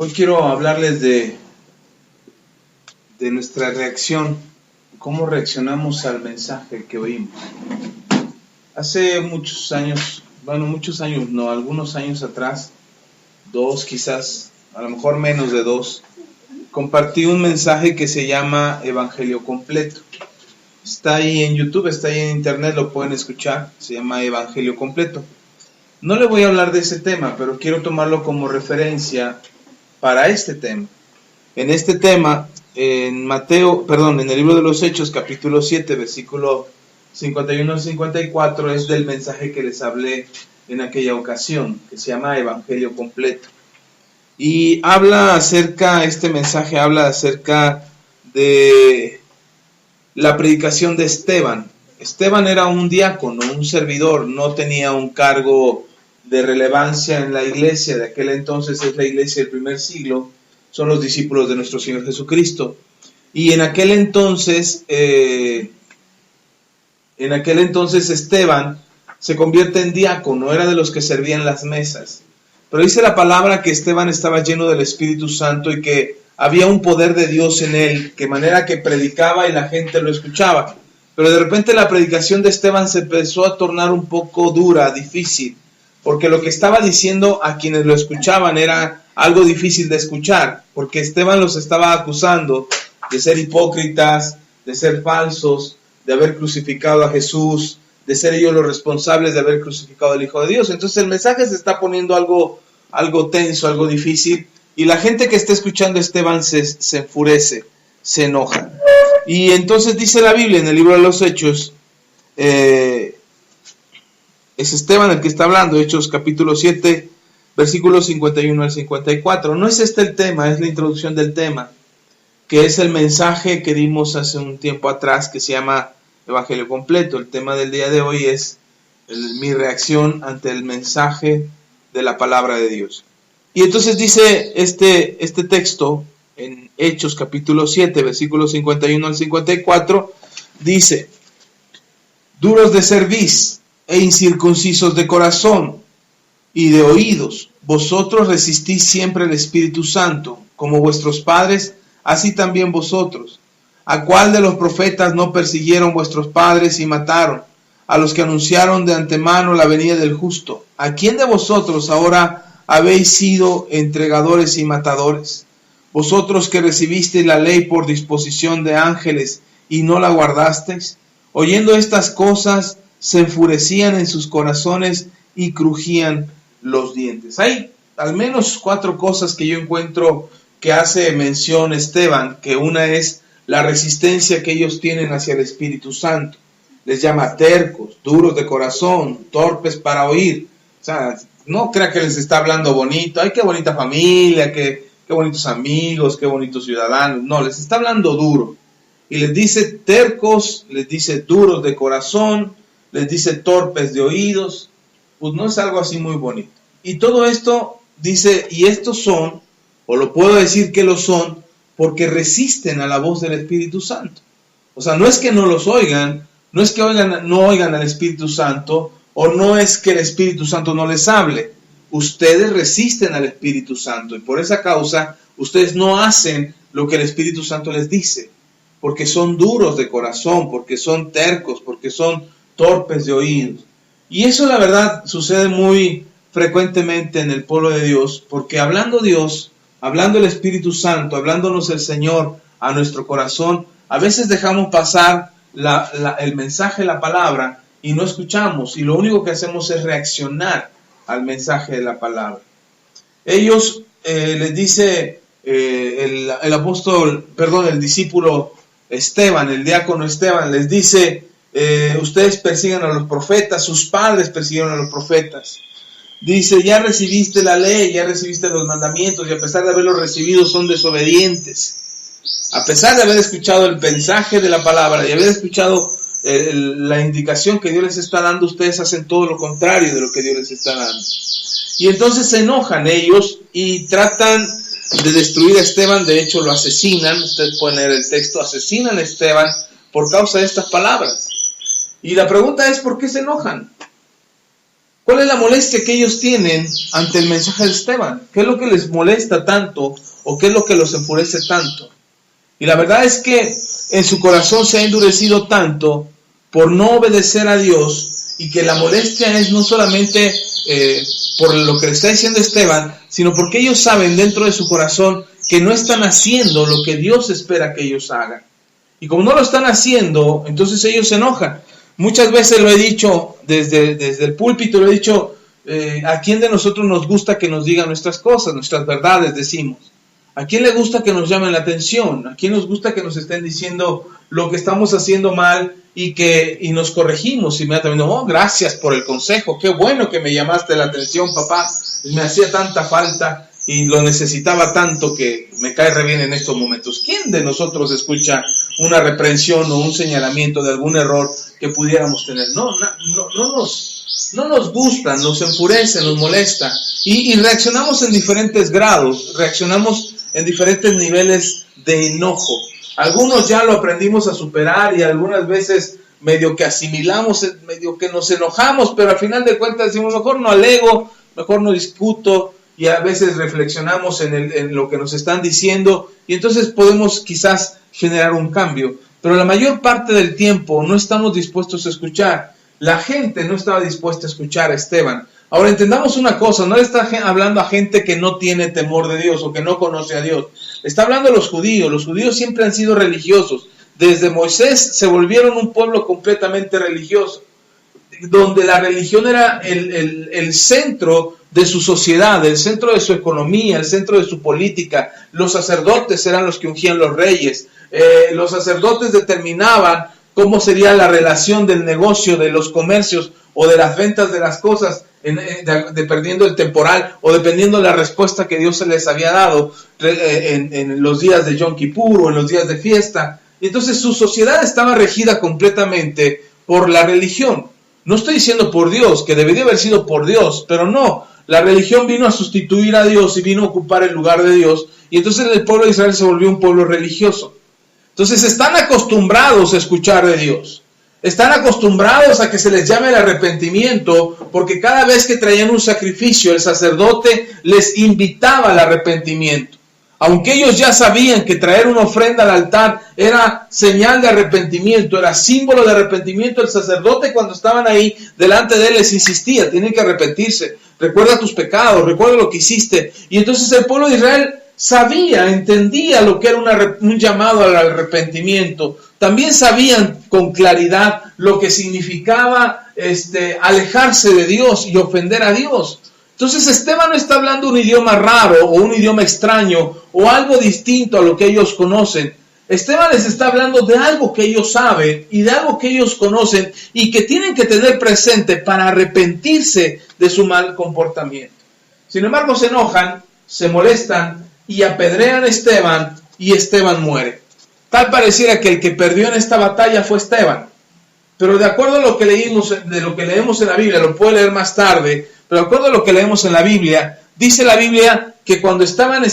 Hoy quiero hablarles de nuestra reacción, cómo reaccionamos al mensaje que oímos. Hace muchos años, algunos años atrás, 2 quizás, a lo mejor menos de 2, compartí un mensaje que se llama Evangelio Completo. Está ahí en YouTube, está ahí en internet, lo pueden escuchar, se llama Evangelio Completo. No le voy a hablar de ese tema, pero quiero tomarlo como referencia para este tema. En este tema, en el libro de los Hechos, capítulo 7, versículo 51 al 54, es del mensaje que les hablé en aquella ocasión, que se llama Evangelio Completo. Y este mensaje habla acerca de la predicación de Esteban. Esteban era un diácono, un servidor, no tenía un cargo de relevancia en la iglesia de aquel entonces. Es la iglesia del primer siglo, son los discípulos de nuestro Señor Jesucristo. Y en aquel entonces Esteban se convierte en diácono, era de los que servían las mesas. Pero dice la palabra que Esteban estaba lleno del Espíritu Santo y que había un poder de Dios en él, de manera que predicaba y la gente lo escuchaba. Pero de repente la predicación de Esteban se empezó a tornar un poco dura, difícil, porque lo que estaba diciendo a quienes lo escuchaban era algo difícil de escuchar, porque Esteban los estaba acusando de ser hipócritas, de ser falsos, de haber crucificado a Jesús, de ser ellos los responsables de haber crucificado al Hijo de Dios. Entonces el mensaje se está poniendo algo tenso, algo difícil, y la gente que está escuchando a Esteban se enfurece, se enoja. Y entonces dice la Biblia en el libro de los Hechos, es Esteban el que está hablando, Hechos capítulo 7, versículos 51 al 54. No es este el tema, es la introducción del tema, que es el mensaje que dimos hace un tiempo atrás, que se llama Evangelio Completo. El tema del día de hoy es mi reacción ante el mensaje de la palabra de Dios. Y entonces dice este texto en Hechos capítulo 7, versículos 51 al 54, dice: duros de cerviz e incircuncisos de corazón y de oídos, vosotros resistís siempre el Espíritu Santo, como vuestros padres, así también vosotros. ¿A cuál de los profetas no persiguieron vuestros padres y mataron? A los que anunciaron de antemano la venida del justo. ¿A quién de vosotros ahora habéis sido entregadores y matadores? Vosotros que recibisteis la ley por disposición de ángeles y no la guardasteis. Oyendo estas cosas, se enfurecían en sus corazones y crujían los dientes. Hay al menos 4 cosas que yo encuentro que hace mención Esteban, que una es la resistencia que ellos tienen hacia el Espíritu Santo. Les llama tercos, duros de corazón, torpes para oír. O sea, no crea que les está hablando bonito, ay, qué bonita familia, qué bonitos amigos, qué bonitos ciudadanos. No, les está hablando duro. Y les dice tercos, les dice duros de corazón, les dice torpes de oídos. Pues no es algo así muy bonito. Y todo esto dice, y estos son, o lo puedo decir que lo son, porque resisten a la voz del Espíritu Santo. O sea, no es que no los oigan, no es que no oigan al Espíritu Santo, o no es que el Espíritu Santo no les hable. Ustedes resisten al Espíritu Santo, y por esa causa ustedes no hacen lo que el Espíritu Santo les dice, porque son duros de corazón, porque son tercos, porque son torpes de oídos. Y eso, la verdad, sucede muy frecuentemente en el pueblo de Dios, porque hablando Dios, hablando el Espíritu Santo, hablándonos el Señor a nuestro corazón, a veces dejamos pasar el mensaje, la palabra, y no escuchamos, y lo único que hacemos es reaccionar al mensaje de la palabra. Ellos, les dice el discípulo Esteban, el diácono Esteban, les dice: ustedes persiguen a los profetas, sus padres persiguieron a los profetas. Dice: ya recibiste la ley, ya recibiste los mandamientos, y a pesar de haberlos recibido son desobedientes. A pesar de haber escuchado el mensaje de la palabra y haber escuchado la indicación que Dios les está dando, ustedes hacen todo lo contrario de lo que Dios les está dando. Y entonces se enojan ellos y tratan de destruir a Esteban. De hecho lo asesinan. Ustedes pueden leer el texto. Asesinan a Esteban por causa de estas palabras. Y la pregunta es: ¿por qué se enojan? ¿Cuál es la molestia que ellos tienen ante el mensaje de Esteban? ¿Qué es lo que les molesta tanto o qué es lo que los enfurece tanto? Y la verdad es que en su corazón se ha endurecido tanto por no obedecer a Dios, y que la molestia es no solamente por lo que le está diciendo Esteban, sino porque ellos saben dentro de su corazón que no están haciendo lo que Dios espera que ellos hagan. Y como no lo están haciendo, entonces ellos se enojan. Muchas veces lo he dicho desde el púlpito, lo he dicho, ¿a quién de nosotros nos gusta que nos digan nuestras cosas, nuestras verdades, decimos? ¿A quién le gusta que nos llamen la atención? ¿A quién nos gusta que nos estén diciendo lo que estamos haciendo mal y nos corregimos inmediatamente? Oh, gracias por el consejo, qué bueno que me llamaste la atención, papá. Me hacía tanta falta y lo necesitaba tanto que me cae re bien en estos momentos. ¿Quién de nosotros escucha una reprensión o un señalamiento de algún error que pudiéramos tener? No nos gusta, nos enfurece, nos molesta. Y reaccionamos en diferentes grados, reaccionamos en diferentes niveles de enojo. Algunos ya lo aprendimos a superar y algunas veces medio que asimilamos, medio que nos enojamos, pero al final de cuentas decimos, mejor no alego, mejor no discuto, y a veces reflexionamos en lo que nos están diciendo y entonces podemos quizás generar un cambio. Pero la mayor parte del tiempo no estamos dispuestos a escuchar. La gente no estaba dispuesta a escuchar a Esteban. Ahora entendamos una cosa, no le está hablando a gente que no tiene temor de Dios o que no conoce a Dios. Está hablando a los judíos. Los judíos siempre han sido religiosos. Desde Moisés se volvieron un pueblo completamente religioso, donde la religión era el centro de su sociedad, el centro de su economía, el centro de su política. Los sacerdotes eran los que ungían los reyes. Los sacerdotes determinaban cómo sería la relación del negocio, de los comercios o de las ventas de las cosas, dependiendo del temporal o dependiendo de la respuesta que Dios se les había dado en los días de Yom Kippur o en los días de fiesta. Y entonces su sociedad estaba regida completamente por la religión. No estoy diciendo por Dios, que debería haber sido por Dios, pero no. La religión vino a sustituir a Dios y vino a ocupar el lugar de Dios. Y entonces el pueblo de Israel se volvió un pueblo religioso. Entonces están acostumbrados a escuchar de Dios. Están acostumbrados a que se les llame el arrepentimiento, porque cada vez que traían un sacrificio, el sacerdote les invitaba al arrepentimiento. Aunque ellos ya sabían que traer una ofrenda al altar era señal de arrepentimiento, era símbolo de arrepentimiento, el sacerdote cuando estaban ahí delante de él les insistía, tienen que arrepentirse, recuerda tus pecados, recuerda lo que hiciste. Y entonces el pueblo de Israel sabía, entendía lo que era un llamado al arrepentimiento. También sabían con claridad lo que significaba alejarse de Dios y ofender a Dios. Entonces Esteban no está hablando un idioma raro o un idioma extraño o algo distinto a lo que ellos conocen. Esteban les está hablando de algo que ellos saben y de algo que ellos conocen y que tienen que tener presente para arrepentirse de su mal comportamiento. Sin embargo, se enojan, se molestan y apedrean a Esteban y Esteban muere. Tal pareciera que el que perdió en esta batalla fue Esteban. Pero de acuerdo a lo que leemos en la Biblia, lo puedo leer más tarde, pero de acuerdo a lo que leemos en la Biblia, dice la Biblia que cuando Esteban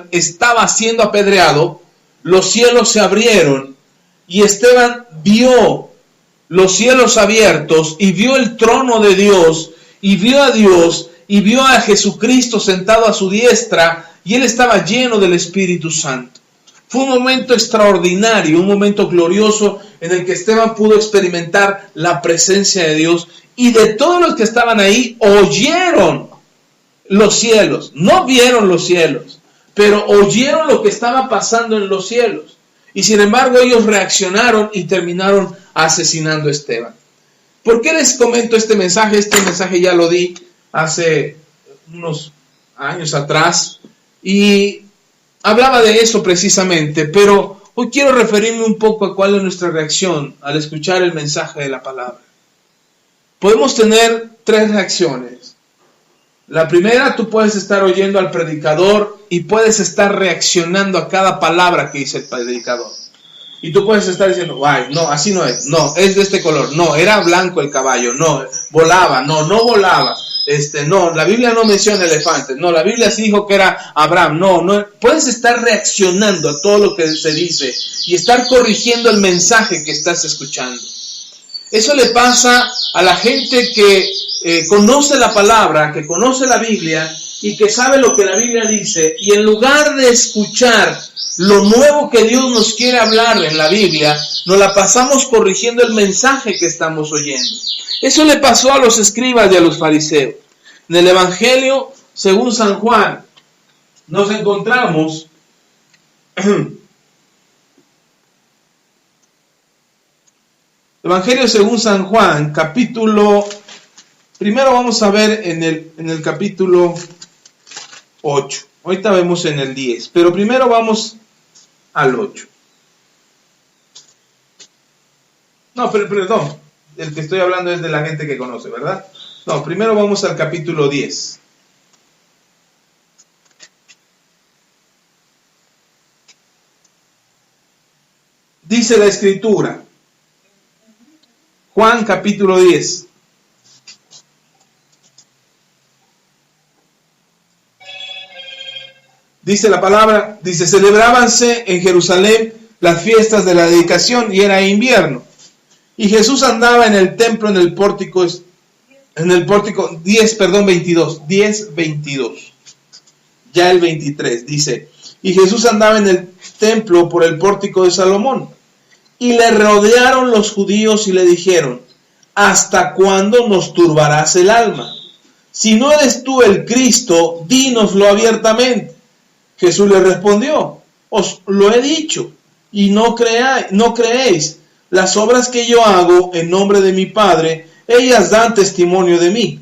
estaba siendo apedreado, los cielos se abrieron y Esteban vio los cielos abiertos y vio el trono de Dios y vio a Dios y vio a Jesucristo sentado a su diestra y él estaba lleno del Espíritu Santo. Fue un momento extraordinario, un momento glorioso en el que Esteban pudo experimentar la presencia de Dios y de todos los que estaban ahí oyeron los cielos, no vieron los cielos, pero oyeron lo que estaba pasando en los cielos. Y sin embargo ellos reaccionaron y terminaron asesinando a Esteban. ¿Por qué les comento este mensaje? Este mensaje ya lo di hace unos años atrás y hablaba de eso precisamente, pero hoy quiero referirme un poco a cuál es nuestra reacción al escuchar el mensaje de la palabra. Podemos tener tres reacciones. La primera, tú puedes estar oyendo al predicador y puedes estar reaccionando a cada palabra que dice el predicador. Y tú puedes estar diciendo, ay, no, así no, es de este color, no, era blanco el caballo, no, volaba, no volaba. No, la Biblia no menciona elefantes, no, la Biblia sí dijo que era Abraham, no, puedes estar reaccionando a todo lo que se dice y estar corrigiendo el mensaje que estás escuchando. Eso le pasa a la gente que conoce la palabra, que conoce la Biblia y que sabe lo que la Biblia dice, y en lugar de escuchar lo nuevo que Dios nos quiere hablar en la Biblia, nos la pasamos corrigiendo el mensaje que estamos oyendo. Eso le pasó a los escribas y a los fariseos. En el Evangelio, según San Juan, nos encontramos Evangelio según San Juan, capítulo, primero vamos a ver en el capítulo 8, ahorita vemos en el 10, pero primero vamos al 8. No, perdón, el que estoy hablando es de la gente que conoce, ¿verdad? No, primero vamos al capítulo 10. Dice la Escritura, Juan capítulo 10. Dice la palabra, dice, celebrábanse en Jerusalén las fiestas de la dedicación y era invierno. Y Jesús andaba en el templo, en el pórtico 10:22. Ya el 23 dice, y Jesús andaba en el templo por el pórtico de Salomón. Y le rodearon los judíos y le dijeron, ¿hasta cuándo nos turbarás el alma? Si no eres tú el Cristo, dínoslo abiertamente. Jesús le respondió, os lo he dicho, y no creéis. Las obras que yo hago en nombre de mi Padre, ellas dan testimonio de mí.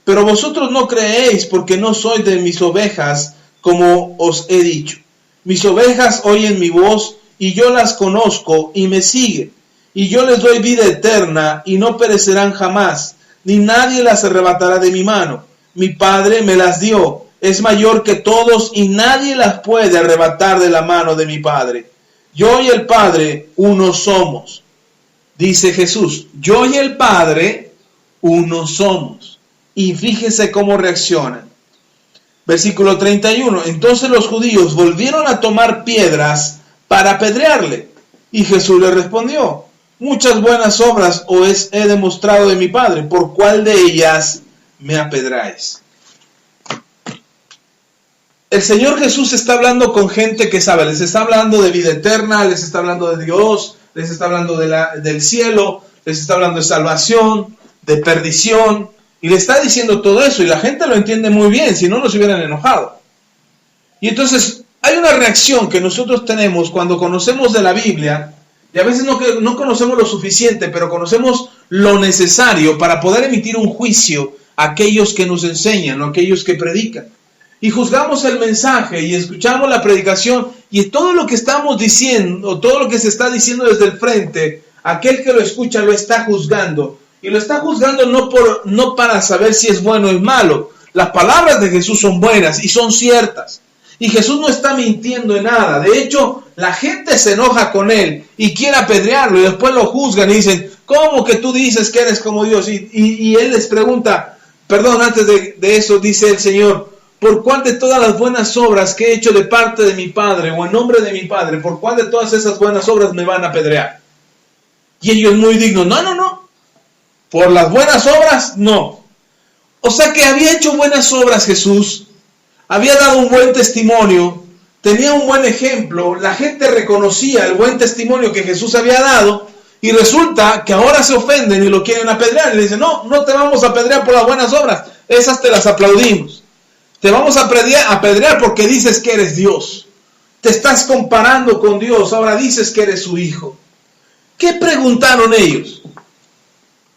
Pero vosotros no creéis porque no sois de mis ovejas, como os he dicho. Mis ovejas oyen mi voz, y yo las conozco y me siguen, y yo les doy vida eterna y no perecerán jamás, ni nadie las arrebatará de mi mano. Mi Padre me las dio, es mayor que todos y nadie las puede arrebatar de la mano de mi Padre. Yo y el Padre uno somos. Dice Jesús, yo y el Padre uno somos. Y fíjense cómo reaccionan. Versículo 31, entonces los judíos volvieron a tomar piedras para apedrearle. Y Jesús le respondió, muchas buenas obras os he demostrado de mi Padre, ¿por cuál de ellas me apedráis? El Señor Jesús está hablando con gente que sabe, les está hablando de vida eterna, les está hablando de Dios, les está hablando del cielo, les está hablando de salvación, de perdición, y le está diciendo todo eso, y la gente lo entiende muy bien, si no, no se hubieran enojado. Y entonces hay una reacción que nosotros tenemos cuando conocemos de la Biblia, y a veces no conocemos lo suficiente, pero conocemos lo necesario para poder emitir un juicio a aquellos que nos enseñan o a aquellos que predican. Y juzgamos el mensaje y escuchamos la predicación y todo lo que estamos diciendo, todo lo que se está diciendo desde el frente, aquel que lo escucha lo está juzgando. Y lo está juzgando no para saber si es bueno o es malo. Las palabras de Jesús son buenas y son ciertas. Y Jesús no está mintiendo en nada. De hecho, la gente se enoja con él y quiere apedrearlo y después lo juzgan y dicen, ¿cómo que tú dices que eres como Dios? Y él les pregunta, perdón, antes de eso dice el Señor, ¿por cuál de todas las buenas obras que he hecho de parte de mi Padre o en nombre de mi Padre, por cuál de todas esas buenas obras me van a apedrear? Y ellos muy dignos, no, por las buenas obras, no. O sea que había hecho buenas obras Jesús, había dado un buen testimonio, tenía un buen ejemplo, la gente reconocía el buen testimonio que Jesús había dado, y resulta que ahora se ofenden y lo quieren apedrear, y le dicen, no te vamos a apedrear por las buenas obras, esas te las aplaudimos. Te vamos a apedrear porque dices que eres Dios. Te estás comparando con Dios, ahora dices que eres su hijo. ¿Qué preguntaron ellos?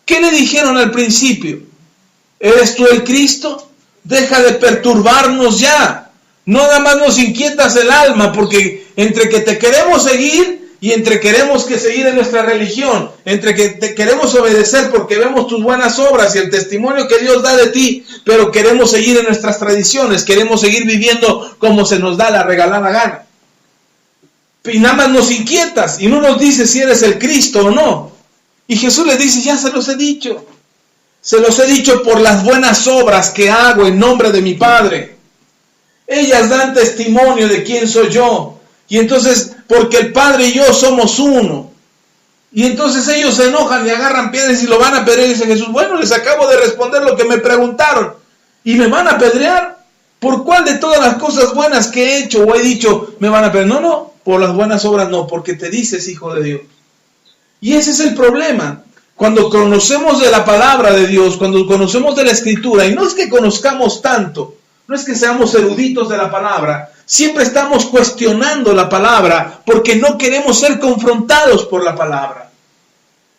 ¿Qué le dijeron al principio? ¿Eres tú el Cristo? Deja de perturbarnos ya. No nada más nos inquietas el alma, porque entre que te queremos seguir y entre queremos que seguir en nuestra religión, entre que te queremos obedecer porque vemos tus buenas obras y el testimonio que Dios da de ti, pero queremos seguir en nuestras tradiciones, queremos seguir viviendo como se nos da la regalada gana. Y nada más nos inquietas y no nos dices si eres el Cristo o no. Y Jesús les dice, ya se los he dicho. Se los he dicho por las buenas obras que hago en nombre de mi Padre. Ellas dan testimonio de quién soy yo. Y entonces, porque el Padre y yo somos uno. Y entonces ellos se enojan y agarran piedras y lo van a apedrear y dice Jesús, bueno, les acabo de responder lo que me preguntaron y me van a apedrear. ¿Por cuál de todas las cosas buenas que he hecho o he dicho me van a apedrear? No, por las buenas obras no, porque te dices hijo de Dios. Y ese es el problema. Cuando conocemos de la palabra de Dios, cuando conocemos de la Escritura, y no es que conozcamos tanto, no es que seamos eruditos de la palabra, siempre estamos cuestionando la palabra porque no queremos ser confrontados por la palabra.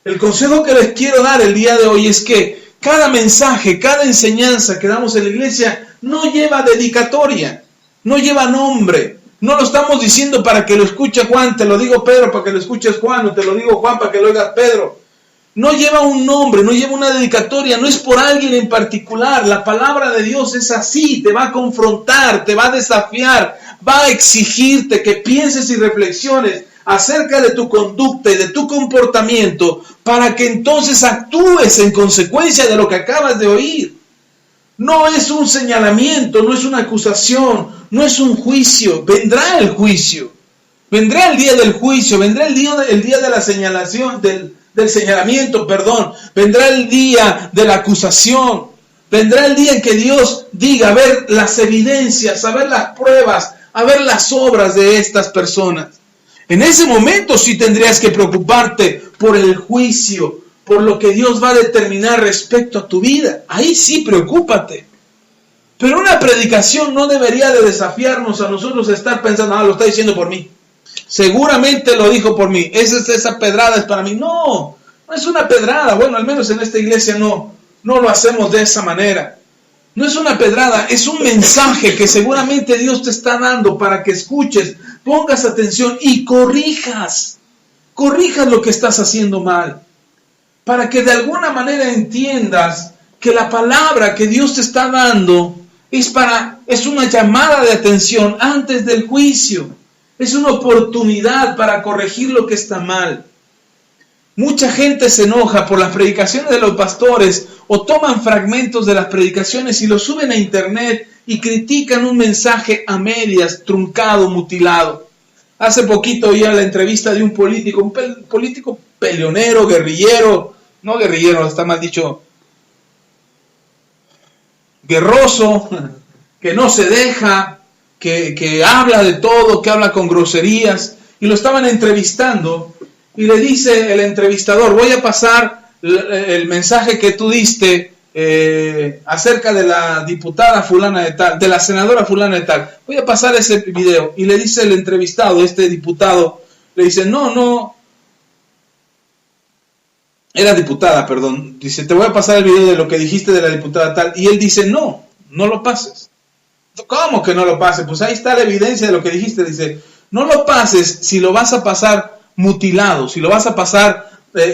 El consejo que les quiero dar el día de hoy es que cada mensaje, cada enseñanza que damos en la iglesia no lleva dedicatoria, no lleva nombre. No lo estamos diciendo para que lo escuche Juan, te lo digo Pedro para que lo escuches Juan, o te lo digo Juan para que lo oigas Pedro. No lleva un nombre, no lleva una dedicatoria, no es por alguien en particular. La palabra de Dios es así, te va a confrontar, te va a desafiar, va a exigirte que pienses y reflexiones acerca de tu conducta y de tu comportamiento para que entonces actúes en consecuencia de lo que acabas de oír. No es un señalamiento, no es una acusación, no es un juicio. Vendrá el juicio, vendrá el día del juicio, vendrá el día de la señalación, del señalamiento, vendrá el día de la acusación, vendrá el día en que Dios diga, a ver las evidencias, a ver las pruebas, a ver las obras de estas personas. En ese momento sí tendrías que preocuparte por el juicio, por lo que Dios va a determinar respecto a tu vida. Ahí sí preocúpate. Pero una predicación no debería de desafiarnos a nosotros a estar pensando, lo está diciendo por mí. Seguramente lo dijo por mí. Esa pedrada es para mí. No es una pedrada. Bueno, al menos en esta iglesia no lo hacemos de esa manera. No es una pedrada, es un mensaje que seguramente Dios te está dando para que escuches, pongas atención y corrijas lo que estás haciendo mal. Para que de alguna manera entiendas que la palabra que Dios te está dando es una llamada de atención antes del juicio. Es una oportunidad para corregir lo que está mal. Mucha gente se enoja por las predicaciones de los pastores o toman fragmentos de las predicaciones y los suben a internet y critican un mensaje a medias, truncado, mutilado. Hace poquito oía la entrevista de un político peleonero, guerrillero, no guerrillero, está mal dicho, guerroso, que no se deja, que habla de todo, que habla con groserías, y lo estaban entrevistando, y le dice el entrevistador, voy a pasar el mensaje que tú diste acerca de la diputada fulana de tal, de la senadora fulana de tal, voy a pasar ese video, y le dice el entrevistado, este diputado, le dice, no, era diputada, perdón, dice, te voy a pasar el video de lo que dijiste de la diputada tal, y él dice, no lo pases. ¿Cómo que no lo pases? Pues ahí está la evidencia de lo que dijiste. Dice, no lo pases si lo vas a pasar mutilado, si lo vas a pasar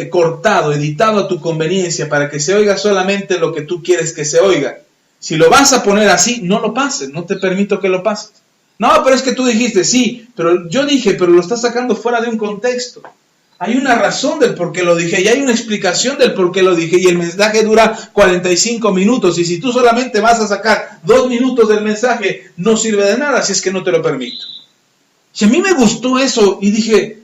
cortado, editado a tu conveniencia para que se oiga solamente lo que tú quieres que se oiga. Si lo vas a poner así, no lo pases, no te permito que lo pases. No, pero es que tú dijiste, sí, pero yo dije, pero lo estás sacando fuera de un contexto. Hay una razón del por qué lo dije y hay una explicación del por qué lo dije y el mensaje dura 45 minutos y si tú solamente vas a sacar 2 minutos del mensaje no sirve de nada si es que no te lo permito. Y a mí me gustó eso y dije,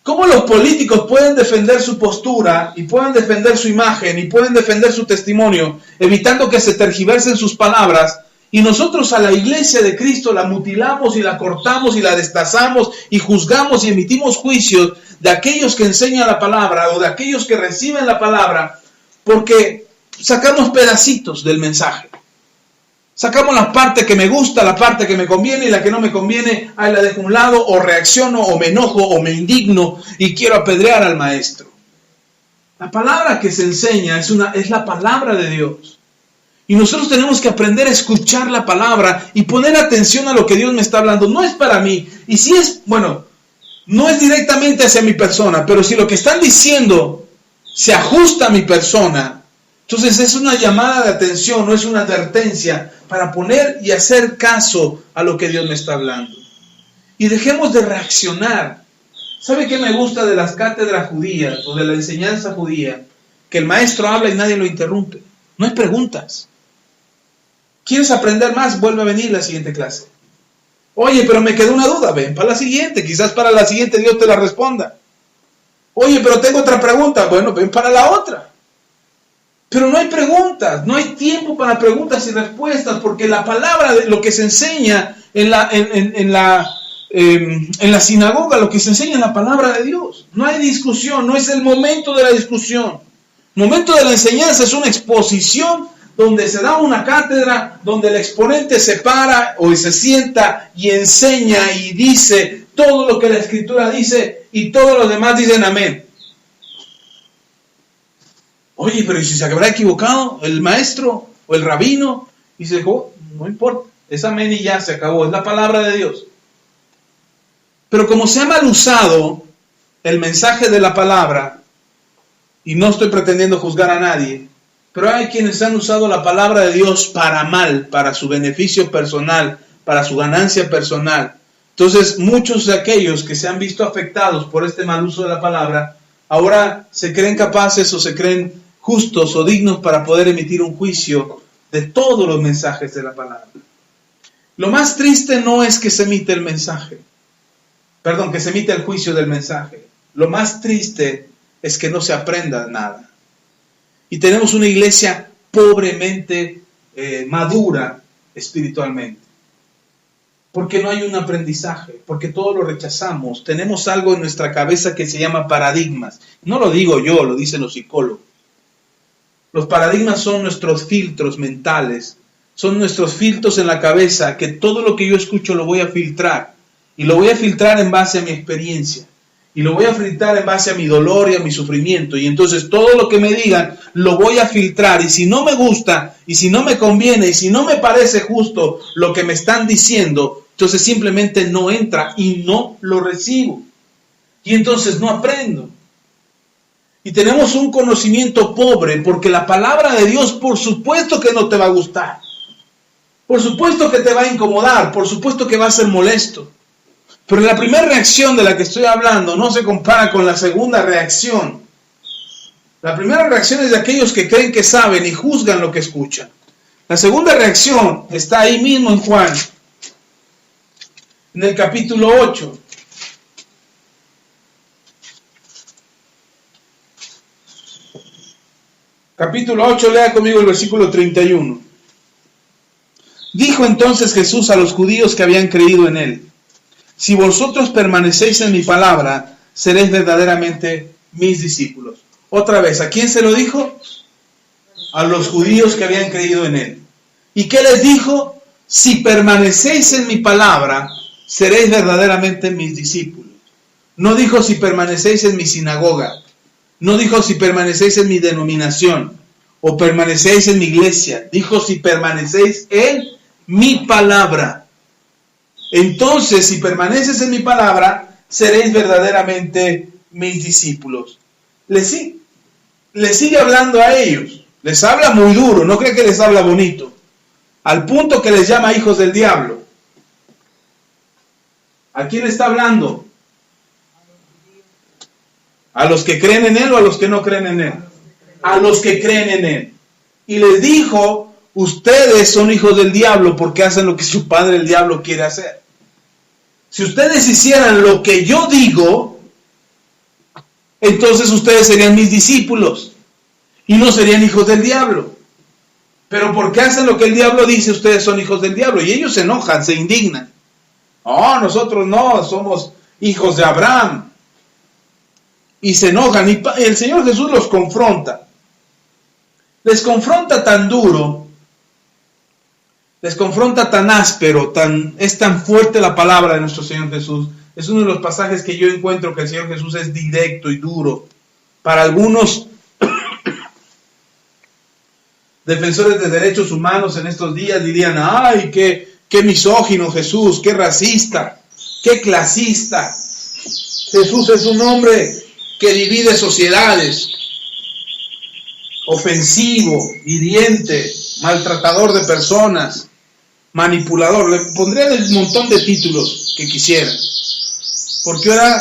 ¿cómo los políticos pueden defender su postura y pueden defender su imagen y pueden defender su testimonio evitando que se tergiversen sus palabras? Y nosotros a la iglesia de Cristo la mutilamos y la cortamos y la destazamos y juzgamos y emitimos juicios de aquellos que enseñan la palabra o de aquellos que reciben la palabra porque sacamos pedacitos del mensaje. Sacamos la parte que me gusta, la parte que me conviene y la que no me conviene, ahí la dejo a un lado o reacciono o me enojo o me indigno y quiero apedrear al maestro. La palabra que se enseña es la palabra de Dios. Y nosotros tenemos que aprender a escuchar la palabra y poner atención a lo que Dios me está hablando. No es para mí. Y si es, no es directamente hacia mi persona, pero si lo que están diciendo se ajusta a mi persona, entonces es una llamada de atención, no es una advertencia para poner y hacer caso a lo que Dios me está hablando. Y dejemos de reaccionar. ¿Sabe qué me gusta de las cátedras judías o de la enseñanza judía? Que el maestro habla y nadie lo interrumpe. No hay preguntas. ¿Quieres aprender más? Vuelve a venir a la siguiente clase. Oye, pero me quedó una duda. Ven para la siguiente. Quizás para la siguiente Dios te la responda. Oye, pero tengo otra pregunta. Bueno, ven para la otra. Pero no hay preguntas, no hay tiempo para preguntas y respuestas, porque la palabra, lo que se enseña en la sinagoga, lo que se enseña es la palabra de Dios. No hay discusión, no es el momento de la discusión. El momento de la enseñanza es una exposición donde se da una cátedra, donde el exponente se para o se sienta y enseña y dice todo lo que la Escritura dice y todos los demás dicen amén. Oye, pero ¿y si se habrá equivocado el maestro o el rabino? Y se dijo, no importa, es amén y ya se acabó, es la palabra de Dios. Pero como se ha mal usado el mensaje de la palabra, y no estoy pretendiendo juzgar a nadie, pero hay quienes han usado la palabra de Dios para mal, para su beneficio personal, para su ganancia personal. Entonces, muchos de aquellos que se han visto afectados por este mal uso de la palabra, ahora se creen capaces o se creen justos o dignos para poder emitir un juicio de todos los mensajes de la palabra. Lo más triste no es que se emite el mensaje, que se emite el juicio del mensaje. Lo más triste es que no se aprenda nada. Y tenemos una iglesia pobremente madura espiritualmente. Porque no hay un aprendizaje, porque todo lo rechazamos. Tenemos algo en nuestra cabeza que se llama paradigmas. No lo digo yo, lo dicen los psicólogos. Los paradigmas son nuestros filtros mentales, son nuestros filtros en la cabeza, que todo lo que yo escucho lo voy a filtrar. Y lo voy a filtrar en base a mi experiencia. Y lo voy a filtrar en base a mi dolor y a mi sufrimiento. Y entonces todo lo que me digan lo voy a filtrar. Y si no me gusta, y si no me conviene, y si no me parece justo lo que me están diciendo, entonces simplemente no entra y no lo recibo. Y entonces no aprendo. Y tenemos un conocimiento pobre, porque la palabra de Dios por supuesto que no te va a gustar. Por supuesto que te va a incomodar, por supuesto que va a ser molesto. Pero la primera reacción de la que estoy hablando no se compara con la segunda reacción. La primera reacción es de aquellos que creen que saben y juzgan lo que escuchan. La segunda reacción está ahí mismo en Juan, en el capítulo 8. Capítulo 8, lea conmigo el versículo 31. Dijo entonces Jesús a los judíos que habían creído en él: si vosotros permanecéis en mi palabra, seréis verdaderamente mis discípulos. Otra vez, ¿a quién se lo dijo? A los judíos que habían creído en él. ¿Y qué les dijo? Si permanecéis en mi palabra, seréis verdaderamente mis discípulos. No dijo si permanecéis en mi sinagoga. No dijo si permanecéis en mi denominación o permanecéis en mi iglesia. Dijo si permanecéis en mi palabra. Entonces, si permaneces en mi palabra, seréis verdaderamente mis discípulos. Les sigue hablando a ellos. Les habla muy duro, no cree que les habla bonito. Al punto que les llama hijos del diablo. ¿A quién está hablando? ¿A los que creen en él o a los que no creen en él? A los que creen en él. Y les dijo: ustedes son hijos del diablo porque hacen lo que su padre el diablo quiere hacer. Si ustedes hicieran lo que yo digo, entonces ustedes serían mis discípulos y no serían hijos del diablo. Pero porque hacen lo que el diablo dice, ustedes son hijos del diablo. Y ellos se enojan, se indignan. Oh, nosotros no, somos hijos de Abraham. Y se enojan, y el Señor Jesús los confronta. Les confronta tan duro, les confronta tan áspero, es tan fuerte la palabra de nuestro Señor Jesús. Es uno de los pasajes que yo encuentro que el Señor Jesús es directo y duro. Para algunos defensores de derechos humanos en estos días dirían: ¡ay, qué misógino Jesús, qué racista, qué clasista! Jesús es un hombre que divide sociedades, ofensivo, hiriente, maltratador de personas, manipulador. Le pondría el montón de títulos que quisiera, porque ahora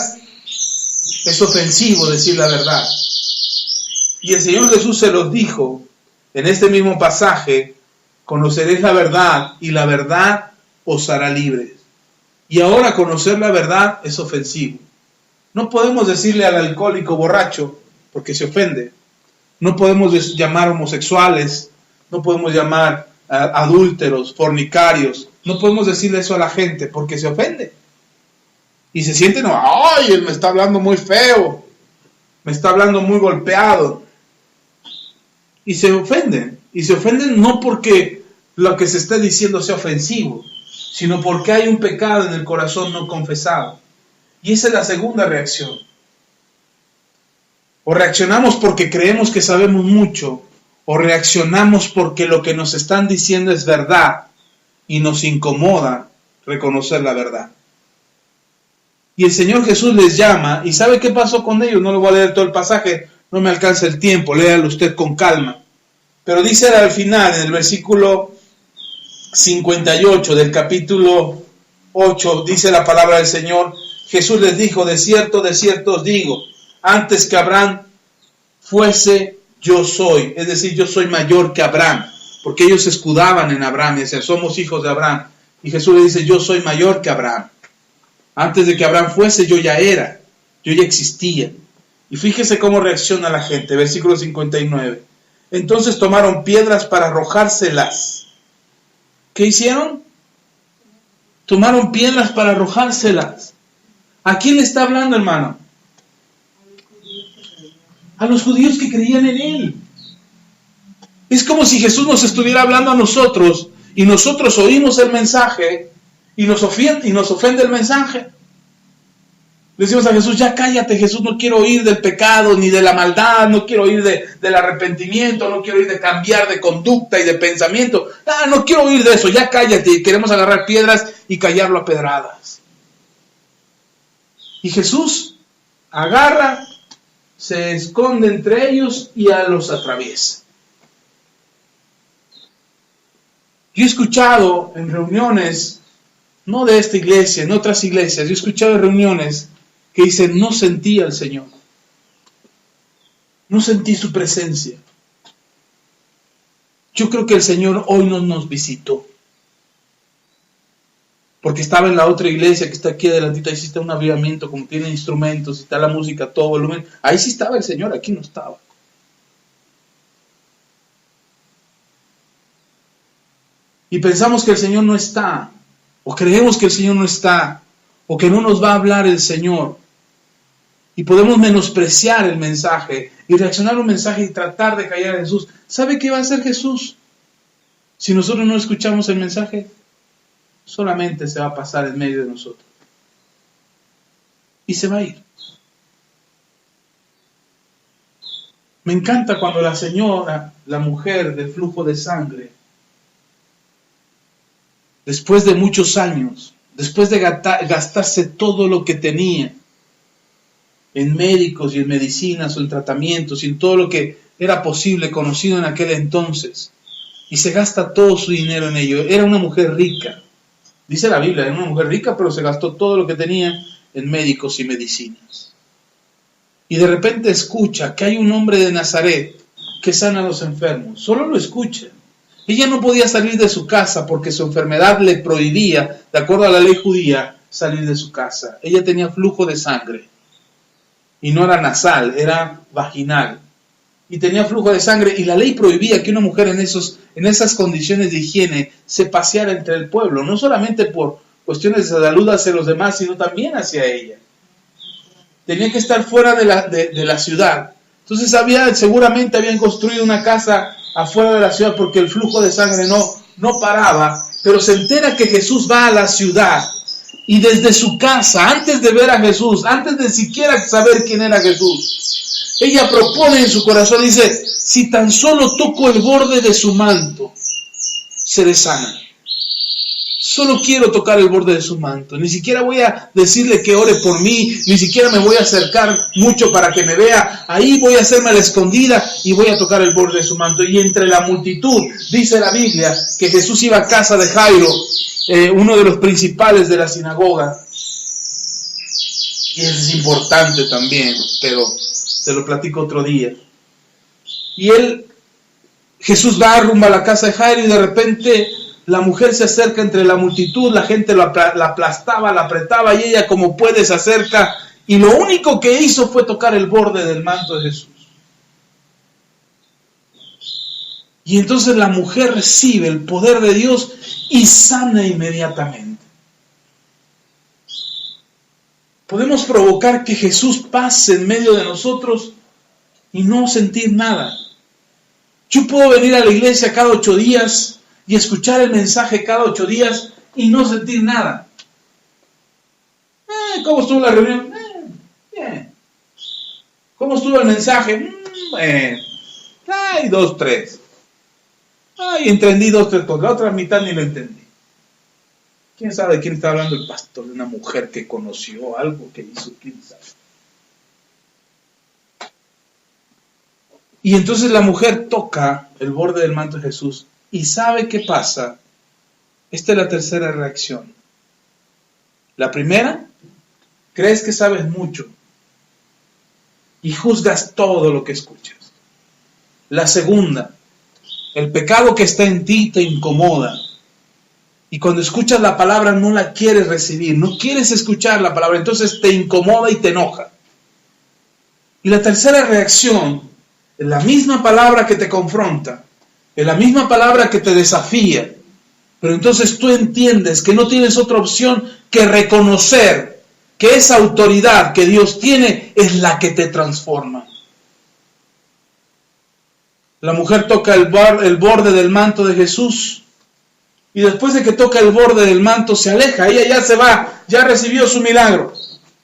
es ofensivo decir la verdad. Y el Señor Jesús se los dijo en este mismo pasaje: conoceréis la verdad y la verdad os hará libres. Y ahora conocer la verdad es ofensivo. No podemos decirle al alcohólico borracho porque se ofende. No podemos llamar homosexuales, no podemos llamar adúlteros, fornicarios. No podemos decirle eso a la gente porque se ofende. Y se sienten, ¡ay! Él me está hablando muy feo, me está hablando muy golpeado. Y se ofenden. Y se ofenden no porque lo que se está diciendo sea ofensivo, sino porque hay un pecado en el corazón no confesado. Y esa es la segunda reacción. O reaccionamos porque creemos que sabemos mucho, o reaccionamos porque lo que nos están diciendo es verdad y nos incomoda reconocer la verdad. Y el Señor Jesús les llama, ¿y sabe qué pasó con ellos? No lo voy a leer todo el pasaje, no me alcanza el tiempo, léalo usted con calma. Pero dice al final, en el versículo 58 del capítulo 8, dice la palabra del Señor, Jesús les dijo, de cierto os digo, antes que Abraham fuese, yo soy. Es decir, yo soy mayor que Abraham, porque ellos se escudaban en Abraham y decían, somos hijos de Abraham. Y Jesús le dice, yo soy mayor que Abraham. Antes de que Abraham fuese, yo ya era, yo ya existía. Y fíjese cómo reacciona la gente, versículo 59. Entonces tomaron piedras para arrojárselas. ¿Qué hicieron? Tomaron piedras para arrojárselas. ¿A quién le está hablando, hermano? A los judíos que creían en él. Es como si Jesús nos estuviera hablando a nosotros y nosotros oímos el mensaje y nos ofende el mensaje. Le decimos a Jesús, ya cállate Jesús, no quiero oír del pecado ni de la maldad, no quiero oír del arrepentimiento, no quiero oír de cambiar de conducta y de pensamiento. No quiero oír de eso, ya cállate. Y queremos agarrar piedras y callarlo a pedradas. Y Jesús agarra, se esconde entre ellos y los atraviesa. Yo he escuchado en reuniones, no de esta iglesia, en otras iglesias, yo he escuchado en reuniones que dicen, no sentí al Señor. No sentí su presencia. Yo creo que el Señor hoy no nos visitó. Porque estaba en la otra iglesia que está aquí adelantito, ahí sí está un avivamiento, como tiene instrumentos, está la música a todo volumen. Ahí sí estaba el Señor, aquí no estaba. Y pensamos que el Señor no está, o creemos que el Señor no está, o que no nos va a hablar el Señor. Y podemos menospreciar el mensaje y reaccionar a un mensaje y tratar de callar a Jesús. ¿Sabe qué va a hacer Jesús? Si nosotros no escuchamos el mensaje, solamente se va a pasar en medio de nosotros. Y se va a ir. Me encanta cuando la señora, la mujer del flujo de sangre, después de muchos años, después de gastarse todo lo que tenía, en médicos y en medicinas o en tratamientos y en todo lo que era posible, conocido en aquel entonces, y se gasta todo su dinero en ello. Era una mujer rica. Dice la Biblia, era una mujer rica, pero se gastó todo lo que tenía en médicos y medicinas. Y de repente escucha que hay un hombre de Nazaret que sana a los enfermos. Solo lo escucha. Ella no podía salir de su casa porque su enfermedad le prohibía, de acuerdo a la ley judía, salir de su casa. Ella tenía flujo de sangre. Y no era nasal, era vaginal. Y tenía flujo de sangre y la ley prohibía que una mujer en esas condiciones de higiene se paseara entre el pueblo, no solamente por cuestiones de salud hacia los demás, sino también hacia ella. Tenía que estar fuera de la ciudad. Entonces seguramente habían construido una casa afuera de la ciudad porque el flujo de sangre no paraba, pero se entera que Jesús va a la ciudad. Y desde su casa, antes de ver a Jesús, antes de siquiera saber quién era Jesús, ella propone en su corazón, dice, si tan solo toco el borde de su manto, seré sana. Solo quiero tocar el borde de su manto. Ni siquiera voy a decirle que ore por mí, ni siquiera me voy a acercar mucho para que me vea. Ahí voy a hacerme a la escondida y voy a tocar el borde de su manto. Y entre la multitud, dice la Biblia, que Jesús iba a casa de Jairo, uno de los principales de la sinagoga. Y eso es importante también, pero te lo platico otro día. Y Jesús va rumbo a la casa de Jairo y de repente la mujer se acerca entre la multitud, la gente la aplastaba, la apretaba y ella como puede se acerca Y lo único que hizo fue tocar el borde del manto de Jesús. Y entonces la mujer recibe el poder de Dios y sana inmediatamente. Podemos provocar que Jesús pase en medio de nosotros y no sentir nada. Yo puedo venir a la iglesia cada 8 días y escuchar el mensaje cada 8 días y no sentir nada. ¿Cómo estuvo la reunión? Bien. ¿Cómo estuvo el mensaje? Bueno. Ay, 2, 3. Ay, entendí 2, 3 cosas. La otra mitad ni lo entendí. ¿Quién sabe de quién está hablando el pastor? De una mujer que conoció algo que hizo, quién sabe. Y entonces la mujer toca el borde del manto de Jesús y sabe qué pasa. Esta es la tercera reacción. La primera, crees que sabes mucho y juzgas todo lo que escuchas. La segunda, el pecado que está en ti te incomoda. Y cuando escuchas la palabra no la quieres recibir, no quieres escuchar la palabra, entonces te incomoda y te enoja. Y la tercera reacción es la misma palabra que te confronta, es la misma palabra que te desafía, pero entonces tú entiendes que no tienes otra opción que reconocer que esa autoridad que Dios tiene es la que te transforma. La mujer toca el borde del manto de Jesús. Y después de que toca el borde del manto se aleja, ella ya se va, ya recibió su milagro.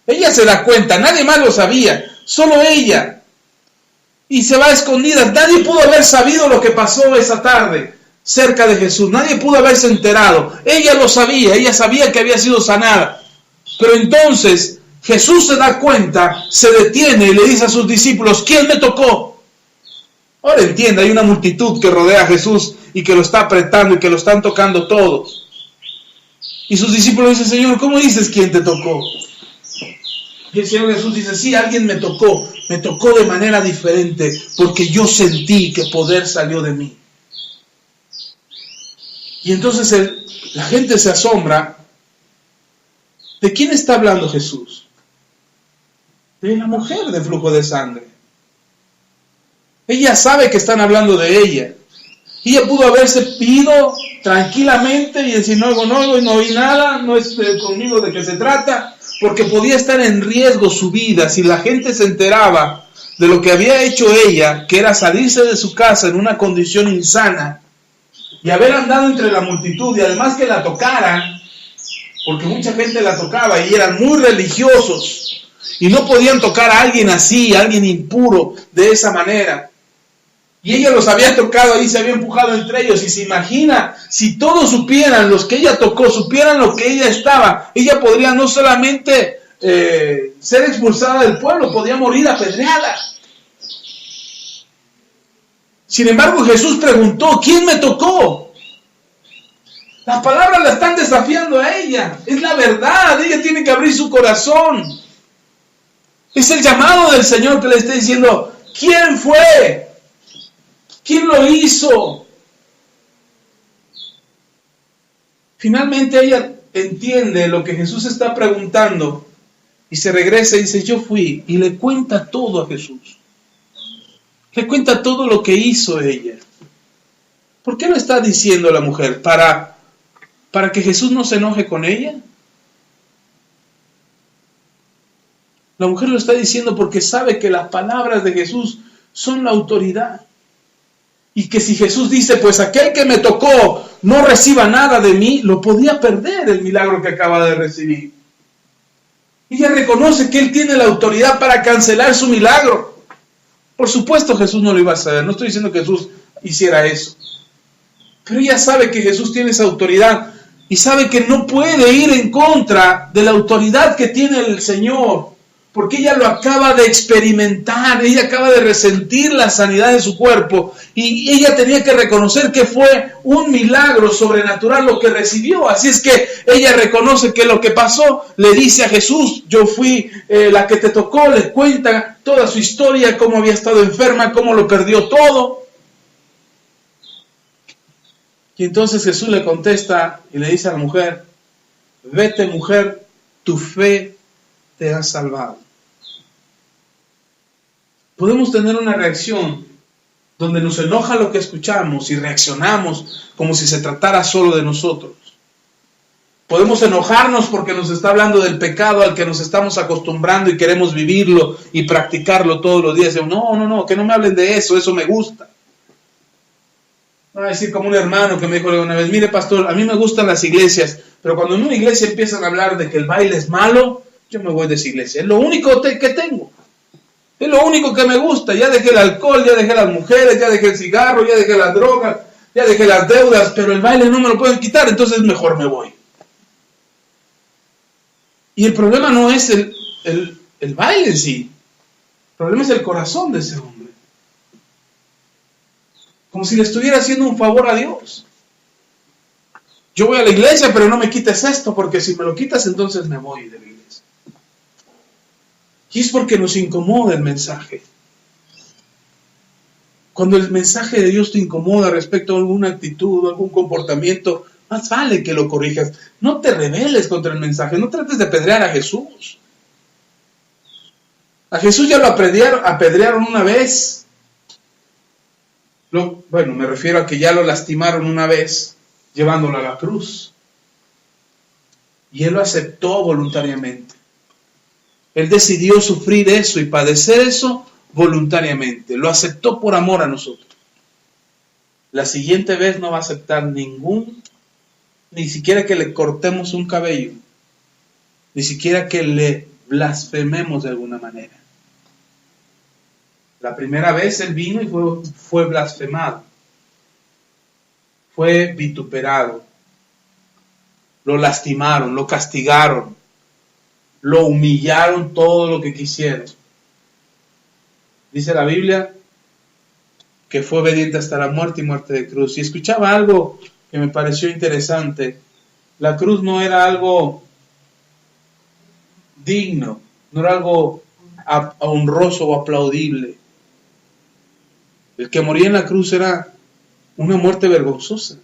Ella se da cuenta, nadie más lo sabía, solo ella. Y se va a escondidas, nadie pudo haber sabido lo que pasó esa tarde cerca de Jesús, nadie pudo haberse enterado. Ella lo sabía, ella sabía que había sido sanada. Pero entonces Jesús se da cuenta, se detiene y le dice a sus discípulos, ¿quién me tocó? Ahora entiende, hay una multitud que rodea a Jesús y que lo está apretando y que lo están tocando todos. Y sus discípulos dicen, Señor, ¿cómo dices quién te tocó? Y el Señor Jesús dice, sí, alguien me tocó de manera diferente, porque yo sentí que poder salió de mí. Y entonces la gente se asombra. ¿De quién está hablando Jesús? De la mujer de flujo de sangre. Ella sabe que están hablando de ella. Ella pudo haberse ido tranquilamente y decir, no oí nada, no es conmigo de qué se trata, porque podía estar en riesgo su vida si la gente se enteraba de lo que había hecho ella, que era salirse de su casa en una condición insana y haber andado entre la multitud y además que la tocaran, porque mucha gente la tocaba y eran muy religiosos y no podían tocar a alguien así, a alguien impuro de esa manera. Y ella los había tocado ahí, se había empujado entre ellos. Y se imagina, si todos supieran, los que ella tocó, supieran lo que ella estaba, ella podría no solamente ser expulsada del pueblo, podría morir apedreada. Sin embargo, Jesús preguntó, ¿quién me tocó? Las palabras la están desafiando a ella. Es la verdad, ella tiene que abrir su corazón. Es el llamado del Señor que le está diciendo, ¿quién fue? ¿Quién lo hizo? Finalmente ella entiende lo que Jesús está preguntando y se regresa y dice, yo fui, y le cuenta todo a Jesús. Le cuenta todo lo que hizo ella. ¿Por qué lo está diciendo la mujer? ¿Para que Jesús no se enoje con ella? La mujer lo está diciendo porque sabe que las palabras de Jesús son la autoridad. Y que si Jesús dice, pues aquel que me tocó no reciba nada de mí, lo podía perder el milagro que acaba de recibir. Ella reconoce que Él tiene la autoridad para cancelar su milagro. Por supuesto Jesús no lo iba a hacer, no estoy diciendo que Jesús hiciera eso. Pero ella sabe que Jesús tiene esa autoridad y sabe que no puede ir en contra de la autoridad que tiene el Señor. Porque ella lo acaba de experimentar, ella acaba de resentir la sanidad de su cuerpo y ella tenía que reconocer que fue un milagro sobrenatural lo que recibió. Así es que ella reconoce que lo que pasó, le dice a Jesús, yo fui la que te tocó, le cuenta toda su historia, cómo había estado enferma, cómo lo perdió todo. Y entonces Jesús le contesta y le dice a la mujer, vete mujer, tu fe te ha salvado. Podemos tener una reacción donde nos enoja lo que escuchamos y reaccionamos como si se tratara solo de nosotros. Podemos enojarnos porque nos está hablando del pecado al que nos estamos acostumbrando y queremos vivirlo y practicarlo todos los días. No, que no me hablen de eso, eso me gusta. Va a decir como un hermano que me dijo una vez, mire pastor, a mí me gustan las iglesias, pero cuando en una iglesia empiezan a hablar de que el baile es malo, yo me voy de esa iglesia. Es lo único que tengo. Es lo único que me gusta. Ya dejé el alcohol, ya dejé las mujeres, ya dejé el cigarro, ya dejé las drogas, ya dejé las deudas, pero el baile no me lo pueden quitar, entonces mejor me voy. Y el problema no es el baile en sí. El problema es el corazón de ese hombre. Como si le estuviera haciendo un favor a Dios. Yo voy a la iglesia, pero no me quites esto, porque si me lo quitas, entonces me voy de la iglesia. Y es porque nos incomoda el mensaje. Cuando el mensaje de Dios te incomoda respecto a alguna actitud, algún comportamiento, más vale que lo corrijas. No te rebeles contra el mensaje, no trates de apedrear a Jesús. A Jesús ya lo apedrearon una vez. Bueno, me refiero a que ya lo lastimaron una vez, llevándolo a la cruz. Y Él lo aceptó voluntariamente. Él decidió sufrir eso y padecer eso voluntariamente. Lo aceptó por amor a nosotros. La siguiente vez no va a aceptar ni siquiera que le cortemos un cabello, ni siquiera que le blasfememos de alguna manera. La primera vez Él vino y fue blasfemado, fue vituperado, lo lastimaron, lo castigaron, lo humillaron todo lo que quisieron. Dice la Biblia que fue obediente hasta la muerte y muerte de cruz. Y escuchaba algo que me pareció interesante. La cruz no era algo digno, no era algo honroso o aplaudible. El que moría en la cruz era una muerte vergonzosa.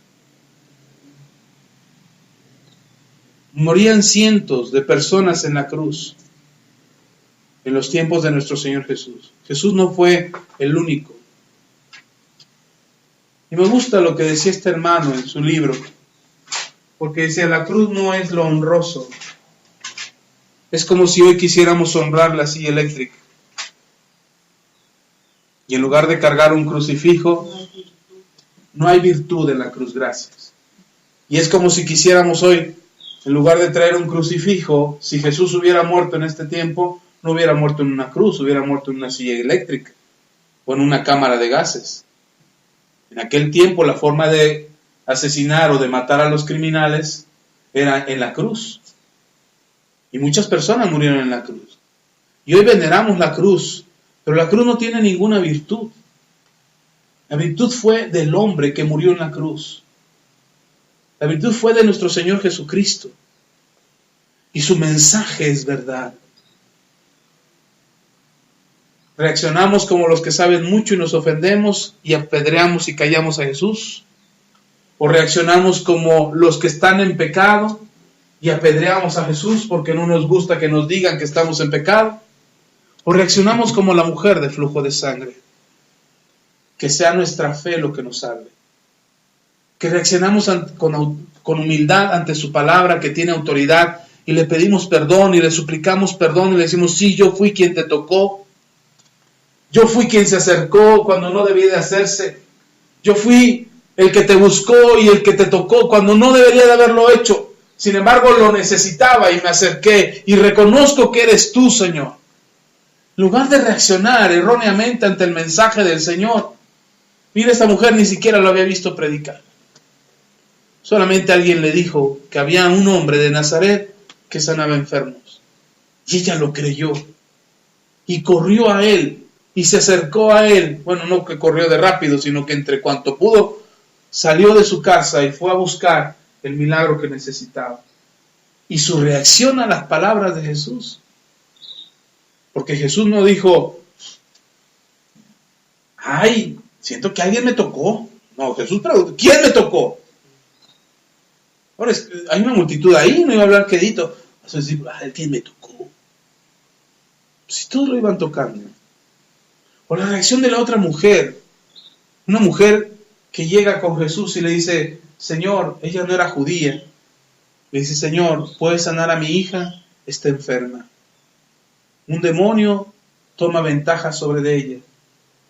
Morían cientos de personas en la cruz en los tiempos de nuestro Señor Jesús. Jesús no fue el único. Y me gusta lo que decía este hermano en su libro, porque decía, la cruz no es lo honroso. Es como si hoy quisiéramos honrar la silla eléctrica. Y en lugar de cargar un crucifijo, no hay virtud en la cruz, gracias. Y es como si quisiéramos hoy, en lugar de traer un crucifijo, si Jesús hubiera muerto en este tiempo, no hubiera muerto en una cruz, hubiera muerto en una silla eléctrica o en una cámara de gases. En aquel tiempo la forma de asesinar o de matar a los criminales era en la cruz. Y muchas personas murieron en la cruz. Y hoy veneramos la cruz, pero la cruz no tiene ninguna virtud. La virtud fue del hombre que murió en la cruz. La virtud fue de nuestro Señor Jesucristo. Y su mensaje es verdad. Reaccionamos como los que saben mucho y nos ofendemos y apedreamos y callamos a Jesús. O reaccionamos como los que están en pecado y apedreamos a Jesús porque no nos gusta que nos digan que estamos en pecado. O reaccionamos como la mujer de flujo de sangre. Que sea nuestra fe lo que nos salve. Que reaccionamos con humildad ante su palabra que tiene autoridad y le pedimos perdón y le suplicamos perdón y le decimos, sí, yo fui quien te tocó. Yo fui quien se acercó cuando no debía de hacerse. Yo fui el que te buscó y el que te tocó cuando no debería de haberlo hecho. Sin embargo, lo necesitaba y me acerqué y reconozco que eres tú, Señor. En lugar de reaccionar erróneamente ante el mensaje del Señor, mira, esta mujer ni siquiera lo había visto predicar. Solamente alguien le dijo que había un hombre de Nazaret que sanaba enfermos. Y ella lo creyó. Y corrió a él. Y se acercó a él. Bueno, no que corrió de rápido, sino que entre cuanto pudo, salió de su casa y fue a buscar el milagro que necesitaba. Y su reacción a las palabras de Jesús. Porque Jesús no dijo, ay, siento que alguien me tocó. No, Jesús preguntó, ¿quién me tocó? Ahora, hay una multitud ahí, no iba a hablar quedito. Vas a decir, ¿quién me tocó? Si todos lo iban tocando. O la reacción de la otra mujer. Una mujer que llega con Jesús y le dice, Señor, ella no era judía. Le dice, Señor, ¿puedes sanar a mi hija? Está enferma. Un demonio toma ventaja sobre ella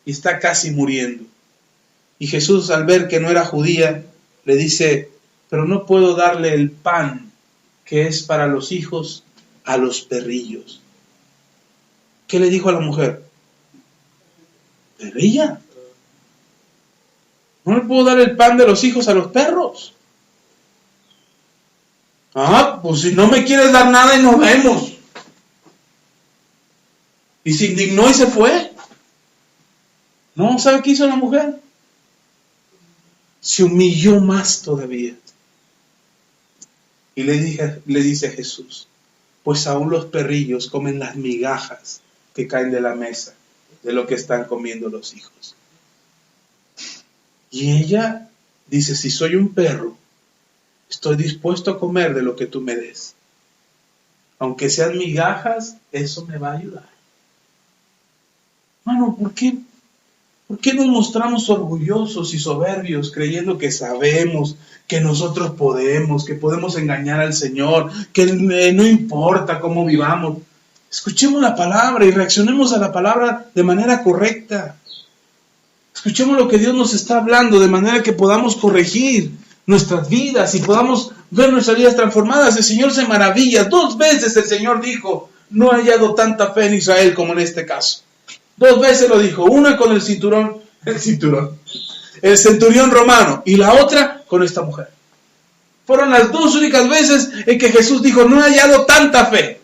y está casi muriendo. Y Jesús, al ver que no era judía, le dice, pero no puedo darle el pan que es para los hijos a los perrillos. ¿Qué le dijo a la mujer? ¿Perrilla? ¿No le puedo dar el pan de los hijos a los perros? Ah, pues si no me quieres dar nada y nos vemos. Y se indignó y se fue. No, ¿sabe qué hizo la mujer? Se humilló más todavía. Y le dice a Jesús, pues aún los perrillos comen las migajas que caen de la mesa, de lo que están comiendo los hijos. Y ella dice, si soy un perro, estoy dispuesto a comer de lo que tú me des. Aunque sean migajas, eso me va a ayudar. Mano, ¿por qué nos mostramos orgullosos y soberbios creyendo que sabemos, que nosotros podemos, que podemos engañar al Señor, que no importa cómo vivamos? Escuchemos la palabra y reaccionemos a la palabra de manera correcta. Escuchemos lo que Dios nos está hablando de manera que podamos corregir nuestras vidas y podamos ver nuestras vidas transformadas. El Señor se maravilla. 2 veces el Señor dijo, no he hallado tanta fe en Israel como en este caso. 2 veces lo dijo, una con el centurión romano y la otra con esta mujer. Fueron las 2 únicas veces en que Jesús dijo, no he hallado tanta fe.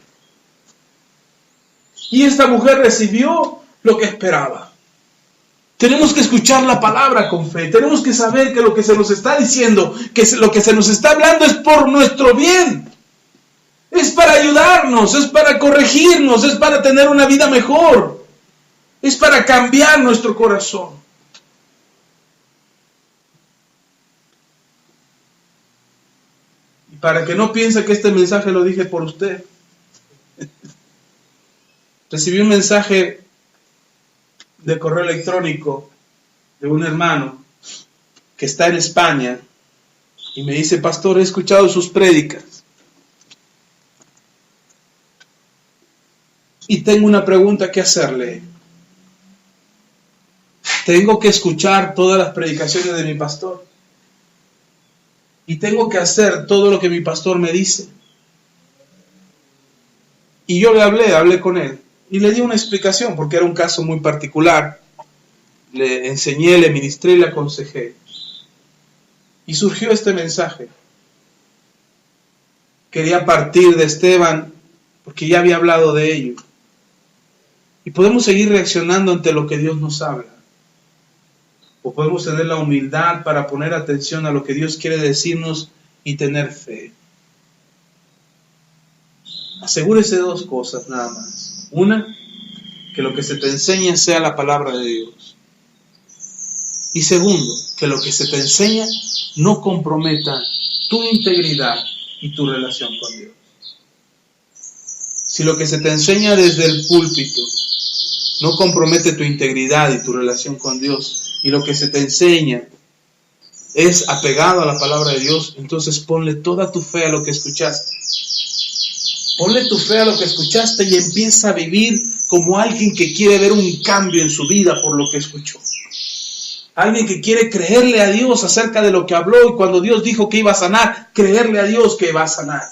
Y esta mujer recibió lo que esperaba. Tenemos que escuchar la palabra con fe. Tenemos que saber que lo que se nos está diciendo, que lo que se nos está hablando es por nuestro bien. Es para ayudarnos, es para corregirnos, es para tener una vida mejor. Es para cambiar nuestro corazón. Y para que no piense que este mensaje lo dije por usted. Recibí un mensaje de correo electrónico de un hermano que está en España y me dice, pastor, he escuchado sus prédicas y tengo una pregunta que hacerle. Tengo que escuchar todas las predicaciones de mi pastor y tengo que hacer todo lo que mi pastor me dice. Y yo le hablé con él y le di una explicación porque era un caso muy particular. Le enseñé, le ministré y le aconsejé. Y surgió este mensaje. Quería partir de Esteban porque ya había hablado de ello. Y podemos seguir reaccionando ante lo que Dios nos habla. O podemos tener la humildad para poner atención a lo que Dios quiere decirnos y tener fe. Asegúrese de 2 cosas nada más. Una, que lo que se te enseñe sea la palabra de Dios. Y segundo, que lo que se te enseña no comprometa tu integridad y tu relación con Dios. Si lo que se te enseña desde el púlpito no compromete tu integridad y tu relación con Dios, y lo que se te enseña es apegado a la palabra de Dios, entonces ponle toda tu fe a lo que escuchaste. Ponle tu fe a lo que escuchaste y empieza a vivir como alguien que quiere ver un cambio en su vida por lo que escuchó. Alguien que quiere creerle a Dios acerca de lo que habló, y cuando Dios dijo que iba a sanar, creerle a Dios que va a sanar.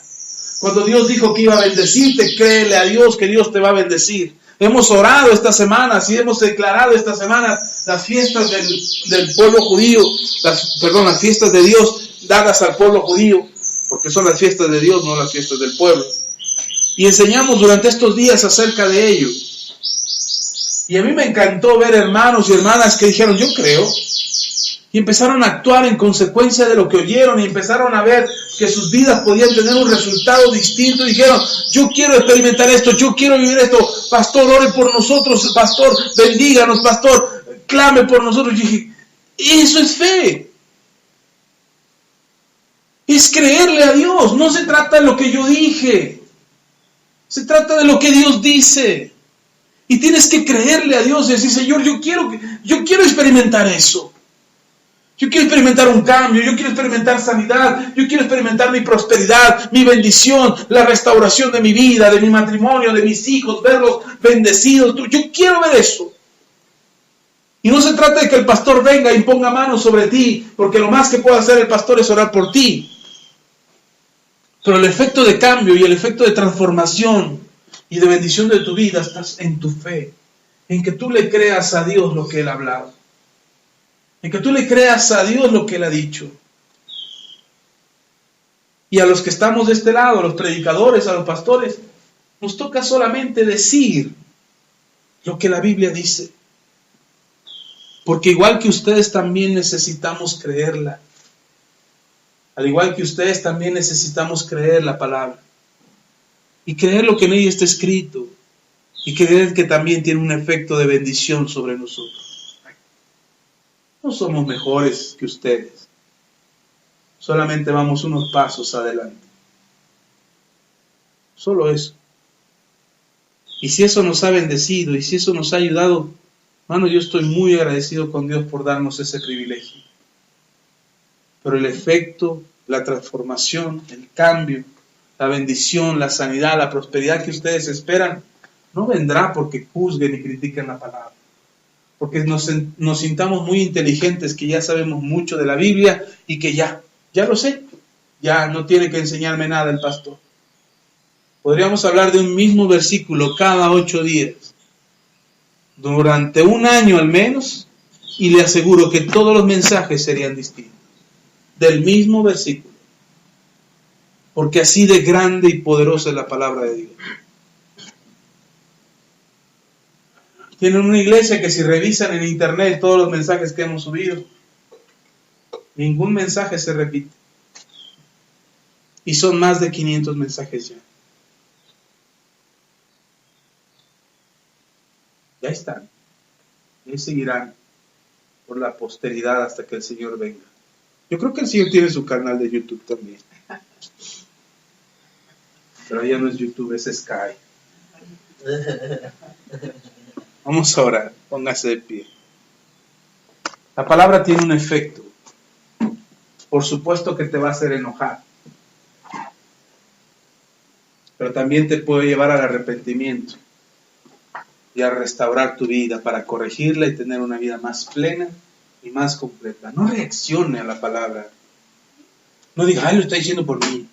Cuando Dios dijo que iba a bendecirte, créele a Dios que Dios te va a bendecir. Hemos orado esta semana, y hemos declarado esta semana las fiestas del pueblo judío, las fiestas de Dios dadas al pueblo judío, porque son las fiestas de Dios, no las fiestas del pueblo. Y enseñamos durante estos días acerca de ello. Y a mí me encantó ver hermanos y hermanas que dijeron, yo creo. Y empezaron a actuar en consecuencia de lo que oyeron y empezaron a ver que sus vidas podían tener un resultado distinto. Y dijeron, yo quiero experimentar esto, yo quiero vivir esto. Pastor, ore por nosotros. Pastor, bendíganos. Pastor, clame por nosotros. Y dije, eso es fe. Es creerle a Dios. No se trata de lo que yo dije. Se trata de lo que Dios dice. Y tienes que creerle a Dios y decir, Señor, yo quiero experimentar eso. Yo quiero experimentar un cambio, yo quiero experimentar sanidad, yo quiero experimentar mi prosperidad, mi bendición, la restauración de mi vida, de mi matrimonio, de mis hijos, verlos bendecidos. Yo quiero ver eso. Y no se trata de que el pastor venga y ponga manos sobre ti, porque lo más que puede hacer el pastor es orar por ti. Pero el efecto de cambio y el efecto de transformación y de bendición de tu vida estás en tu fe, en que tú le creas a Dios lo que Él ha hablado, en que tú le creas a Dios lo que Él ha dicho. Y a los que estamos de este lado, a los predicadores, a los pastores, nos toca solamente decir lo que la Biblia dice. Porque igual que ustedes también necesitamos creerla. Al igual que ustedes también necesitamos creer la palabra. Y creer lo que en ella está escrito. Y creer que también tiene un efecto de bendición sobre nosotros. No somos mejores que ustedes. Solamente vamos unos pasos adelante. Solo eso. Y si eso nos ha bendecido, y si eso nos ha ayudado, hermano, yo estoy muy agradecido con Dios por darnos ese privilegio. Pero el efecto, la transformación, el cambio, la bendición, la sanidad, la prosperidad que ustedes esperan, no vendrá porque juzguen y critiquen la palabra. Porque nos sintamos muy inteligentes, que ya sabemos mucho de la Biblia y que ya lo sé. Ya no tiene que enseñarme nada el pastor. Podríamos hablar de un mismo versículo cada 8 días. Durante un año al menos, y le aseguro que todos los mensajes serían distintos, del mismo versículo, porque así de grande y poderosa es la palabra de Dios. Tienen una iglesia que si revisan en internet todos los mensajes que hemos subido, ningún mensaje se repite, y son más de 500 mensajes ya. Ya están. Y seguirán por la posteridad hasta que el Señor venga. Yo creo que el Señor tiene su canal de YouTube también. Pero ya no es YouTube, es Sky. Vamos a orar. Póngase de pie. La palabra tiene un efecto. Por supuesto que te va a hacer enojar. Pero también te puede llevar al arrepentimiento y a restaurar tu vida para corregirla y tener una vida más plena y más completa. No reaccione a la palabra. No diga, ay, lo está diciendo por mí.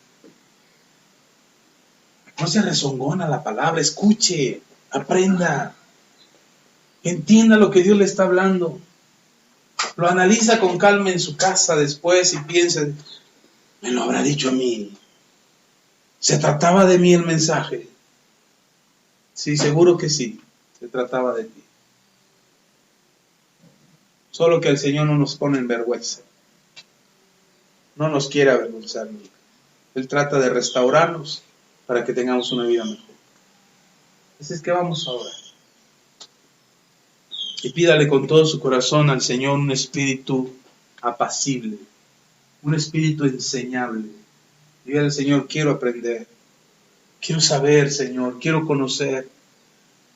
No se rezongona la palabra. Escuche, aprenda, entienda lo que Dios le está hablando. Lo analiza con calma en su casa después y piensa, me lo habrá dicho a mí. ¿Se trataba de mí el mensaje? Sí, seguro que sí. Se trataba de ti. Solo que el Señor no nos pone en vergüenza. No nos quiere avergonzar nunca. Él trata de restaurarnos para que tengamos una vida mejor. Así es que vamos a orar. Y pídale con todo su corazón al Señor un espíritu apacible, un espíritu enseñable. Dígale al Señor, quiero aprender, quiero saber, Señor, quiero conocer.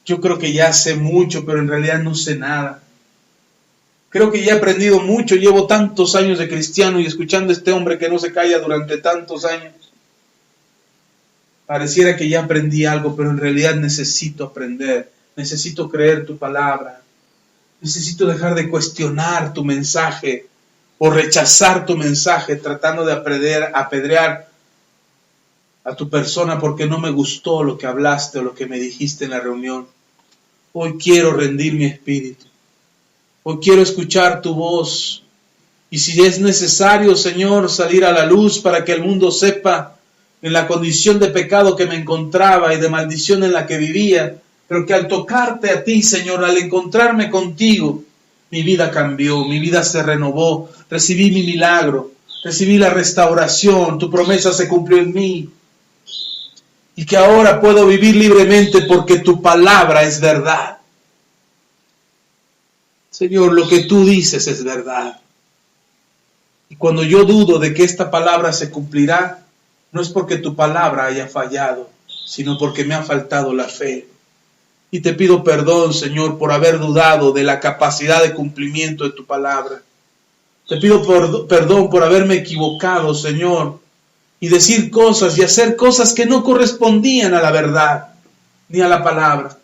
Yo creo que ya sé mucho, pero en realidad no sé nada. Creo que ya he aprendido mucho, llevo tantos años de cristiano y escuchando a este hombre que no se calla durante tantos años. Pareciera que ya aprendí algo, pero en realidad necesito aprender, necesito creer tu palabra, necesito dejar de cuestionar tu mensaje o rechazar tu mensaje tratando de apedrear a tu persona porque no me gustó lo que hablaste o lo que me dijiste en la reunión. Hoy quiero rendir mi espíritu. Hoy quiero escuchar tu voz. Y si es necesario, Señor, salir a la luz para que el mundo sepa en la condición de pecado que me encontraba y de maldición en la que vivía, pero que al tocarte a ti, Señor, al encontrarme contigo, mi vida cambió, mi vida se renovó, recibí mi milagro, recibí la restauración, tu promesa se cumplió en mí. Y que ahora puedo vivir libremente porque tu palabra es verdad. Señor, lo que tú dices es verdad. Y cuando yo dudo de que esta palabra se cumplirá, no es porque tu palabra haya fallado, sino porque me ha faltado la fe. Y te pido perdón, Señor, por haber dudado de la capacidad de cumplimiento de tu palabra. Te pido perdón por haberme equivocado, Señor, y decir cosas y hacer cosas que no correspondían a la verdad ni a la palabra.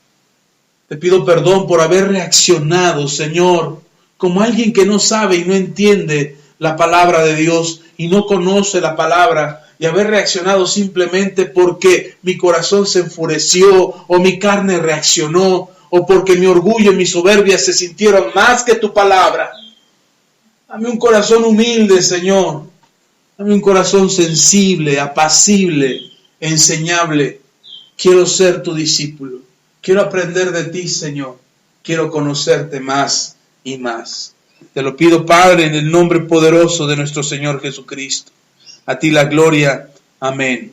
Te pido perdón por haber reaccionado, Señor, como alguien que no sabe y no entiende la palabra de Dios y no conoce la palabra, y haber reaccionado simplemente porque mi corazón se enfureció o mi carne reaccionó o porque mi orgullo y mi soberbia se sintieron más que tu palabra. Dame un corazón humilde, Señor. Dame un corazón sensible, apacible, enseñable. Quiero ser tu discípulo. Quiero aprender de ti, Señor. Quiero conocerte más y más. Te lo pido, Padre, en el nombre poderoso de nuestro Señor Jesucristo. A ti la gloria. Amén.